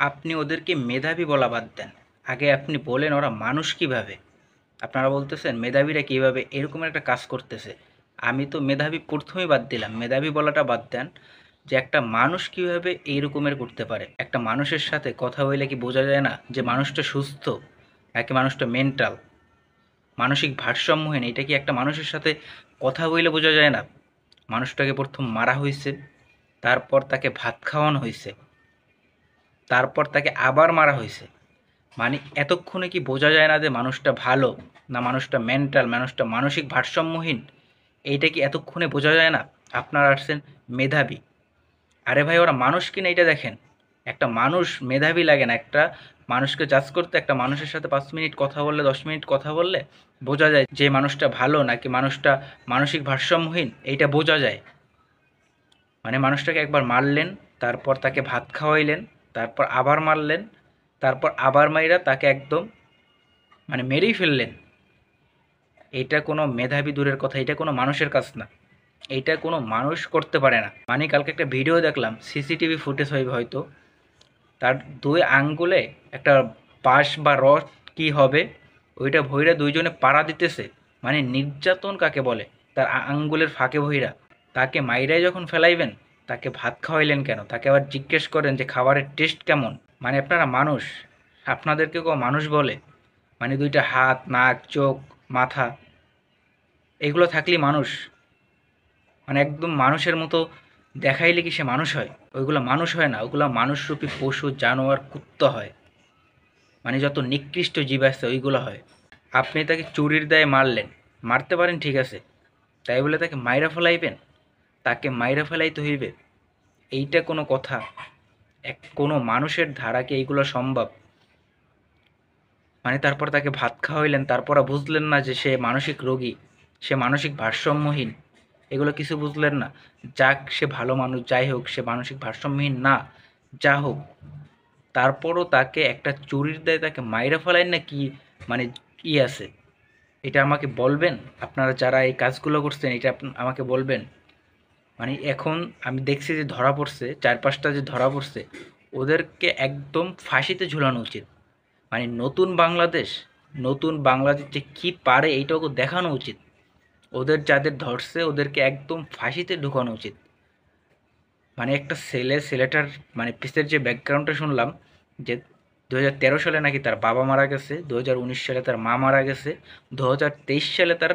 আপনি ওদেরকে মেধাবী বলা বাদ দেন। আগে আপনি বলেন ওরা মানুষ কিভাবে। আপনারা বলতেছেন মেধাবীরা কিভাবে এরকম একটা কাজ করতেছে। আমি তো মেধাবী প্রথমেই বাদ দিলাম, মেধাবী বলাটা বাদ দেন। যে একটা মানুষ কিভাবে এই রকমের করতে পারে। একটা মানুষের সাথে কথা বলে কি বোঝা যায় না যে মানুষটা সুস্থ নাকি মানুষটা মেন্টাল, মানসিক ভারসাম্যহীন? এটা কি একটা মানুষের সাথে কথা বলে বোঝা যায় না? মানুষটাকে প্রথম মারা হয়েছে, তারপর তাকে ভাত খাওয়ানো হয়েছে, তারপর তাকে আবার মারা হয়েছে। মানে এতক্ষণে কি বোঝা যায় না যে মানুষটা ভালো না মানুষটা মেন্টাল, মানুষটা মানসিক ভারসাম্যহীন? এইটা কি এতক্ষণে বোঝা যায় না? আপনারা আসছেন মেধাবী। আরে ভাই, ওরা মানুষ কিনা এটা দেখেন। একটা মানুষ মেধাবী লাগে না? একটা মানুষকে জাজ করতে একটা মানুষের সাথে 5 মিনিট কথা বললে, 10 মিনিট কথা বললে বোঝা যায় যে মানুষটা ভালো নাকি মানুষটা মানসিক ভারসাম্যহীন। এইটা বোঝা যায়। মানে মানুষটাকে একবার মারলেন, তারপর তাকে ভাত খাওয়াইলেন, তারপর আবার মারলেন, তারপর আবার মাইরা তাকে একদম মানে মেরেই ফেললেন। এটা কোনো মেধাবী দূরের কথা, এটা কোনো মানুষের কাজ না। এইটা কোনো মানুষ করতে পারে না। মানে কালকে একটা ভিডিও দেখলাম, সিসিটিভি ফুটেজ হইবে হয়তো, তার 2 আঙ্গুলে একটা বাঁশ বা রড কি হবে, ওইটা ভইরা দুইজনে পাড়া দিতেছে। মানে নির্যাতন কাকে বলে? তার আঙ্গুলের ফাঁকে ভইরা তাকে মাইরাই যখন ফেলাইবেন, তাকে ভাত খাওয়াইলেন কেন? তাকে আবার জিজ্ঞেস করেন যে খাবারের টেস্ট কেমন? মানে আপনারা মানুষ? আপনাদেরকে কেউ মানুষ বলে? মানে দুইটা হাত, নাক, চোখ, মাথা এগুলো থাকলেই মানুষ? মানে একদম মানুষের মতো দেখাইলে কি সে মানুষ হয়? ওইগুলো মানুষ হয় না, ওগুলো মানুষরূপী পশু, জানোয়ার, কুত্তা হয়। মানে যত নিকৃষ্ট জীব আছে ওইগুলো হয়। আপনি তাকে চুরির দায়ে মারলেন, মারতে পারেন ঠিক আছে, তাই বলে তাকে মাইরা ফেলাইবেন? তাকে মাইরা ফেলাইতে হইবে? এইটা কোনো কথা? কোনো মানুষের ধারা কি এইগুলো সম্ভব? মানে তারপর তাকে ভাত খাওয়াইলেন, তারপর বুঝলেন না যে সে মানসিক রোগী, সে মানসিক ভারসাম্যহীন? এগুলো কিছু বুঝলেন না? যাক, সে ভালো মানুষ, যাই হোক, সে মানসিক ভারসাম্যহীন না, যা হোক, তারপরও তাকে একটা চুরির দায়ে তাকে মাইরা ফেলাইন না কি? মানে কি আছে? এটা আমাকে বলবেন। আপনারা যারা এই কাজগুলো করছেন এটা আমাকে বলবেন। মানে এখন আমি দেখছি যে ধরা পড়ছে, 4-5টা যে ধরা পড়ছে, ওদেরকে একদম ফাঁসিতে ঝুলানো উচিত। মানে নতুন বাংলাদেশ, নতুন বাংলাদেশ যে কী পারে এইটাকে দেখানো উচিত। ওদের যাদের ধরছে ওদেরকে একদম ফাঁসিতে ঢুকানো উচিত। মানে একটা ছেলেটার মানে পিসের যে ব্যাকগ্রাউন্ডটা শুনলাম, যে 2013 সালে নাকি তার বাবা মারা গেছে, 2019 সালে তার মা মারা গেছে, 2023 সালে তার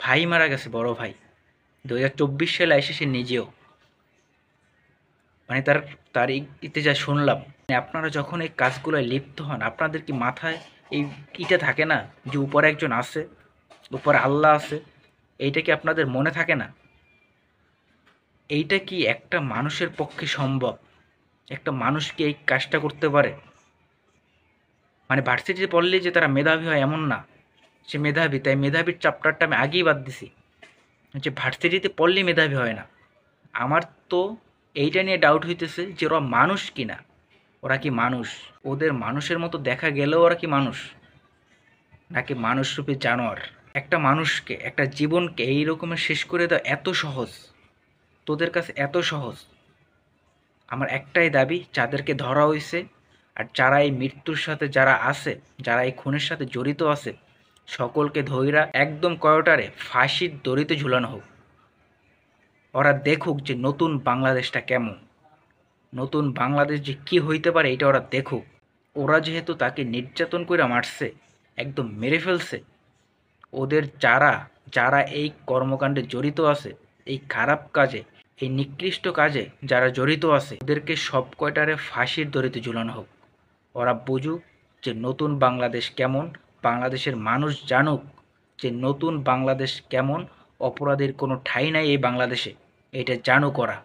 ভাই মারা গেছে, বড় ভাই, 2024 সালে এসে সে নিজেও। মানে তার তার ইতে যা শুনলাম, মানে আপনারা যখন এই কাজগুলোয় লিপ্ত হন, আপনাদের কি মাথায় এই ইটা থাকে না যে উপরে একজন আছে, উপরে আল্লাহ আছে? এইটা কি আপনাদের মনে থাকে না? এইটা কি একটা মানুষের পক্ষে সম্ভব? একটা মানুষ কি এই কাজটা করতে পারে? মানে ভার্সিটিতে পড়লেই যে তারা মেধাবী হয় এমন না। সে মেধাবী, তাই মেধাবীর চ্যাপ্টারটা আমি আগেই বাদ দিছি। যে ভার্সিটিতে পড়লেই মেধাবী হয় না। আমার তো এইটা নিয়ে ডাউট হইতেছে যে ওরা মানুষ কিনা। ওরা কি মানুষ? ওদের মানুষের মতো দেখা গেলেও ওরা কি মানুষ, নাকি মানুষরূপী জানোয়ার? একটা মানুষকে, একটা জীবনকে এই রকমের শেষ করে দেওয়া এত সহজ? তোদের কাছে এত সহজ? আমার একটাই দাবি, যাদেরকে ধরা হয়েছে আর যারা এই মৃত্যুর সাথে যারা আছে, যারা এই খুনের সাথে জড়িত আছে, সকলকে ধইরা একদম কয়টারে ফাঁসির দড়িতে ঝুলানো হোক। ওরা দেখুক যে নতুন বাংলাদেশটা কেমন, নতুন বাংলাদেশ যে কী হইতে পারে এটা ওরা দেখুক। ওরা যেহেতু তাকে নির্যাতন করে মারছে, একদম মেরে ফেলছে, ওদের যারা যারা এই কর্মকাণ্ডে জড়িত আছে, এই খারাপ কাজে, এই নিকৃষ্ট কাজে যারা জড়িত আছে, ওদেরকে সব কয়টারে ফাঁসির দড়িতে ঝুলানো হোক। ওরা বুঝুক যে নতুন বাংলাদেশ কেমন, বাংলাদেশের মানুষ জানুক যে নতুন বাংলাদেশ কেমন। অপরাধীর কোনো ঠাঁই নাই এই বাংলাদেশে, এটা জানুক ওরা।